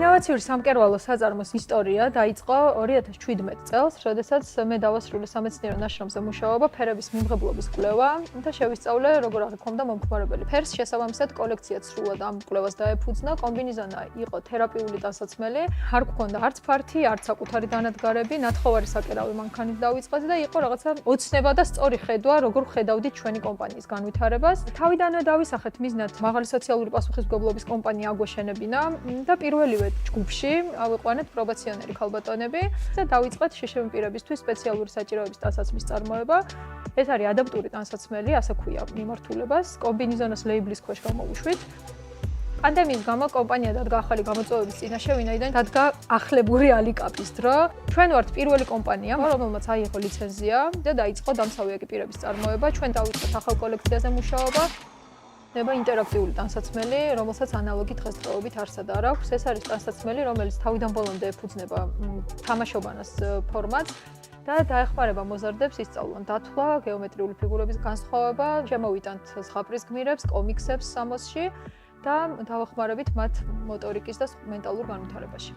ინოვაციური სამკერვალო საწარმოს ისტორია დაიწყო 2017 წელს, როდესაც მე დავასრულე სამეცნიერო ნაშრომზე მუშაობა ფერების მიმღებლობის კვლევა და შევისწავლე როგორ აღიქვამდა მომხმარებელი ფერს. შესაბამისად, კოლექციაც სრულად ამ კვლევას დაეფუძნა. კომბინიზონა იყო თერაპიული ტანსაცმელი, არ გქონდა არც ფართი, არც საკუთარი დანადგარები, ნათხოვარი საკერავი მანქანით დავიწყეთ და იყო რაღაცა ოცნება და სწორი ხედვა, როგორ ხედავდით ჩვენი კომპანიის განვითარებას. თავიდანვე დავისახეთ მიზნად მაღალი სოციალური პასუხისმგებლობის კომპანია აგვეშენებინა და პირველივე ჯგუფში ავიყვანეთ პრობაციონერი ქალბატონები და დავიწყეთ შშმ პირებისთვის სპეციალური საჭიროების ტანსაცმლის წარმოება. ეს არის ადაპტური ტანსაცმელი, ასე ქვია მიმართულებას, კომბინიზონას ლეიბლის ქვეშ გამოვუშვით. პანდემიის გამო კომპანია დადგა ახალი გამოწვევების წინაშე, ვინაიდან დადგა ახლებური ალიკაპის დრო. ჩვენ ვართ პირველი კომპანია, რომელმაც აიღო ლიცენზია და დაიწყო დამცავი ეკიპირების წარმოება. ჩვენ დავიწყეთ ახალ კოლექციაზე მუშაობა. ნება ინტერაქტიული ტანსაცმელი, რომელსაც ანალოგი დღესდღეობით არსად არ აქვს. ეს არის ტანსაცმელი, რომელიც თავიდან ბოლომდე ეფუძნება თამაშობანას ფორმატს და დაეხმარება მოზარდებს ისწავლონ დათვლა, გეომეტრიული ფიგურების განსხვავება, შემოვიტანთ ზღაპრის გმირებს, კომიქსებს სამოსში და დავეხმარებით მათ მოტორიკის და მენტალურ განვითარებაში.